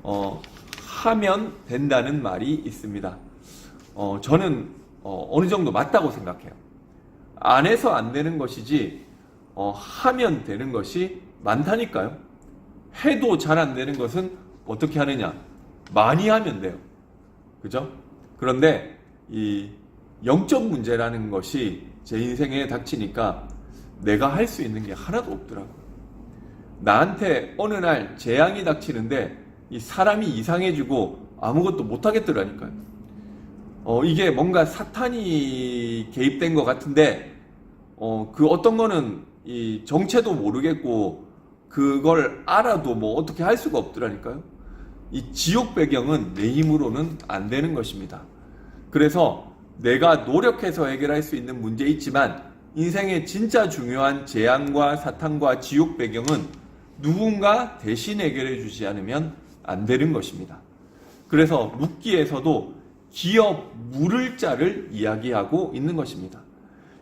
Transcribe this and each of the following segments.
하면 된다는 말이 있습니다. 저는 어느 정도 맞다고 생각해요. 안 해서 안 되는 것이지 하면 되는 것이 많다니까요. 해도 잘 안 되는 것은 어떻게 하느냐? 많이 하면 돼요. 그죠? 그런데 이 영적 문제라는 것이 제 인생에 닥치니까 내가 할 수 있는 게 하나도 없더라고요. 나한테 어느 날 재앙이 닥치는데 이 사람이 이상해지고 아무것도 못 하겠더라니까요. 이게 뭔가 사탄이 개입된 것 같은데 그 어떤 거는 이 정체도 모르겠고 그걸 알아도 뭐 어떻게 할 수가 없더라니까요. 이 지옥 배경은 내 힘으로는 안 되는 것입니다. 그래서 내가 노력해서 해결할 수 있는 문제 있지만 인생의 진짜 중요한 재앙과 사탄과 지옥 배경은 누군가 대신 해결해 주지 않으면 안 되는 것입니다. 그래서 묻기에서도 기업 물을 자를 이야기하고 있는 것입니다.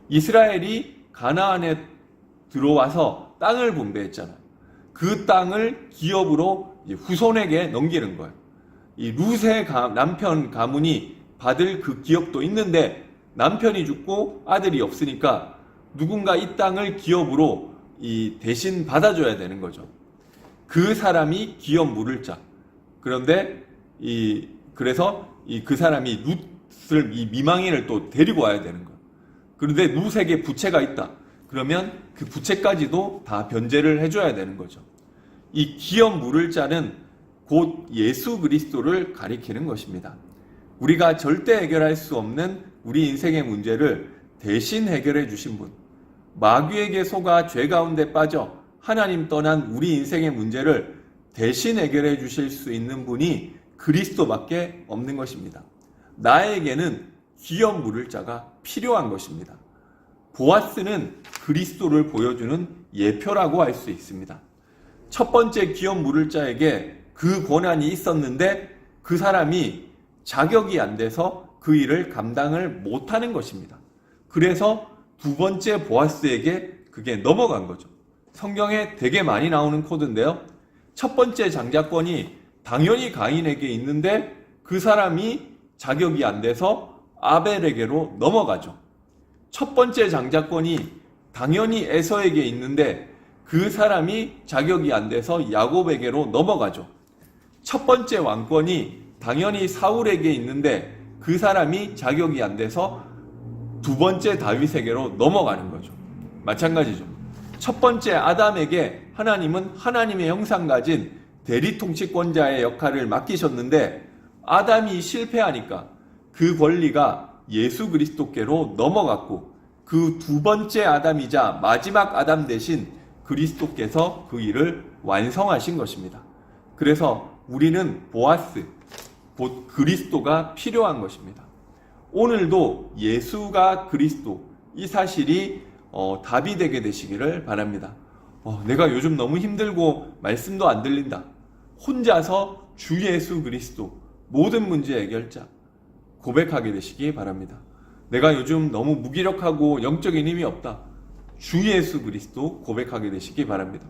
이스라엘이 가나안에 들어와서 땅을 분배했잖아요. 그 땅을 기업으로 후손에게 넘기는 거예요. 이 룻의 남편 가문이 받을 그 기업도 있는데 남편이 죽고 아들이 없으니까 누군가 이 땅을 기업으로 대신 받아줘야 되는 거죠. 그 사람이 기업 물을 자. 그런데 그래서 그 사람이 룻을 이 미망인을 또 데리고 와야 되는 거예요. 그런데 룻에게 부채가 있다. 그러면 그 부채까지도 다 변제를 해줘야 되는 거죠. 이 기업 물을 자는 곧 예수 그리스도를 가리키는 것입니다. 우리가 절대 해결할 수 없는 우리 인생의 문제를 대신 해결해 주신 분, 마귀에게 속아 죄 가운데 빠져 하나님 떠난 우리 인생의 문제를 대신 해결해 주실 수 있는 분이 그리스도밖에 없는 것입니다. 나에게는 기업 물을 자가 필요한 것입니다. 보아스는 그리스도를 보여주는 예표라고 할 수 있습니다. 첫 번째 기업 물을 자에게 그 권한이 있었는데 그 사람이 자격이 안 돼서 그 일을 감당을 못하는 것입니다. 그래서 두 번째 보아스에게 그게 넘어간 거죠. 성경에 되게 많이 나오는 코드인데요. 첫 번째 장자권이 당연히 가인에게 있는데 그 사람이 자격이 안 돼서 아벨에게로 넘어가죠. 첫 번째 장자권이 당연히 에서에게 있는데 그 사람이 자격이 안 돼서 야곱에게로 넘어가죠. 첫 번째 왕권이 당연히 사울에게 있는데 그 사람이 자격이 안 돼서 두 번째 다윗에게로 넘어가는 거죠. 마찬가지죠. 첫 번째 아담에게 하나님은 하나님의 형상 가진 대리 통치권자의 역할을 맡기셨는데 아담이 실패하니까 그 권리가 예수 그리스도께로 넘어갔고 그 두 번째 아담이자 마지막 아담 대신 그리스도께서 그 일을 완성하신 것입니다. 그래서 우리는 보아스, 곧 그리스도가 필요한 것입니다. 오늘도 예수가 그리스도, 이 사실이 답이 되게 되시기를 바랍니다. 내가 요즘 너무 힘들고 말씀도 안 들린다. 혼자서 주 예수 그리스도, 모든 문제 해결자 고백하게 되시기 바랍니다. 내가 요즘 너무 무기력하고 영적인 힘이 없다. 주 예수 그리스도 고백하게 되시기 바랍니다.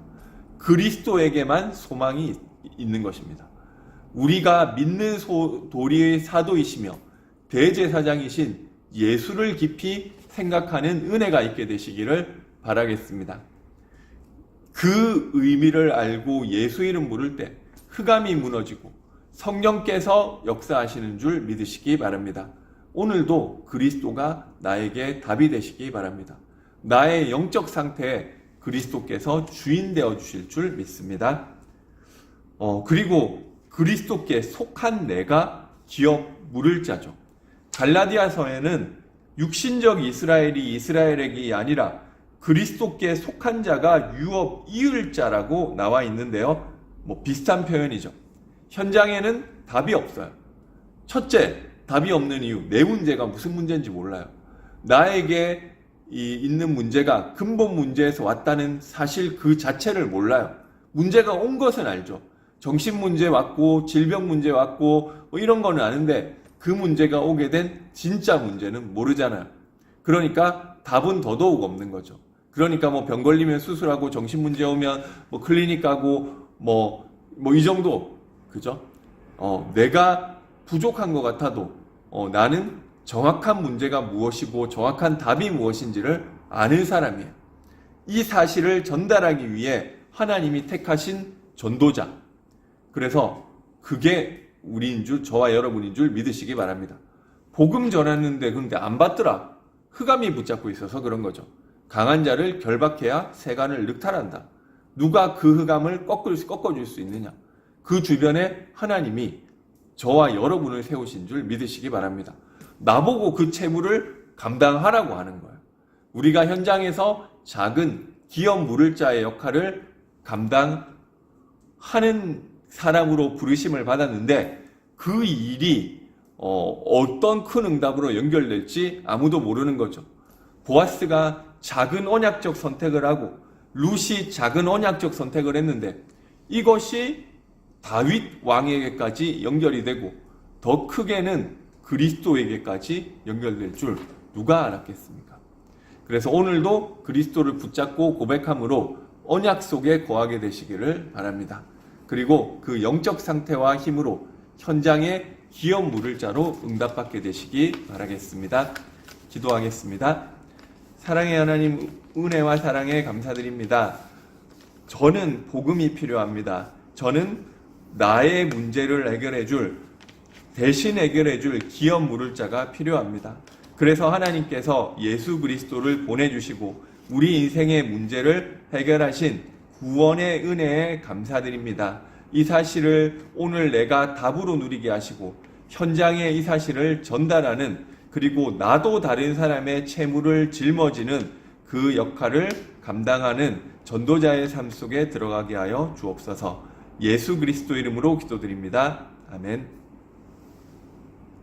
그리스도에게만 소망이 있는 것입니다. 우리가 믿는 도리의 사도이시며 대제사장이신 예수를 깊이 생각하는 은혜가 있게 되시기를 바라겠습니다. 그 의미를 알고 예수 이름 부를 때 흑암이 무너지고 성령께서 역사하시는 줄 믿으시기 바랍니다. 오늘도 그리스도가 나에게 답이 되시기 바랍니다. 나의 영적 상태에 그리스도께서 주인 되어 주실 줄 믿습니다. 그리고 그리스도께 속한 내가 기업 물을 자죠. 갈라디아서에는 육신적 이스라엘이 이스라엘에게 아니라 그리스도께 속한 자가 유업 이을 자라고 나와 있는데요. 비슷한 표현이죠. 현장에는 답이 없어요. 첫째, 답이 없는 이유, 내 문제가 무슨 문제인지 몰라요. 나에게 있는 문제가 근본 문제에서 왔다는 사실 그 자체를 몰라요. 문제가 온 것은 알죠. 정신 문제 왔고 질병 문제 왔고 이런 거는 아는데 그 문제가 오게 된 진짜 문제는 모르잖아요. 그러니까 답은 더더욱 없는 거죠. 그러니까 병 걸리면 수술하고 정신 문제 오면 클리닉 가고 이 정도, 그죠? 내가 부족한 것 같아도 나는 정확한 문제가 무엇이고 정확한 답이 무엇인지를 아는 사람이에요. 이 사실을 전달하기 위해 하나님이 택하신 전도자. 그래서 그게 우리인 줄, 저와 여러분인 줄 믿으시기 바랍니다. 복음 전했는데 근데 안 받더라. 흑암이 붙잡고 있어서 그런 거죠. 강한 자를 결박해야 세간을 늑탈한다. 누가 그 흑암을 꺾어줄 수 있느냐? 그 주변에 하나님이 저와 여러분을 세우신 줄 믿으시기 바랍니다. 나보고 그 채무를 감당하라고 하는 거예요. 우리가 현장에서 작은 기업 물을 자의 역할을 감당하는 사람으로 부르심을 받았는데 그 일이 어떤 큰 응답으로 연결될지 아무도 모르는 거죠. 보아스가 작은 언약적 선택을 하고 룻이 작은 언약적 선택을 했는데 이것이 다윗 왕에게까지 연결이 되고 더 크게는 그리스도에게까지 연결될 줄 누가 알았겠습니까? 그래서 오늘도 그리스도를 붙잡고 고백함으로 언약 속에 거하게 되시기를 바랍니다. 그리고 그 영적 상태와 힘으로 현장에 기업 물을 자로 응답받게 되시기 바라겠습니다. 기도하겠습니다. 사랑의 하나님, 은혜와 사랑에 감사드립니다. 저는 복음이 필요합니다. 저는 나의 문제를 대신 해결해줄 기업 물을 자가 필요합니다. 그래서 하나님께서 예수 그리스도를 보내주시고 우리 인생의 문제를 해결하신 구원의 은혜에 감사드립니다. 이 사실을 오늘 내가 답으로 누리게 하시고 현장에 이 사실을 전달하는, 그리고 나도 다른 사람의 채무를 짊어지는 그 역할을 감당하는 전도자의 삶 속에 들어가게 하여 주옵소서. 예수 그리스도 이름으로 기도드립니다. 아멘.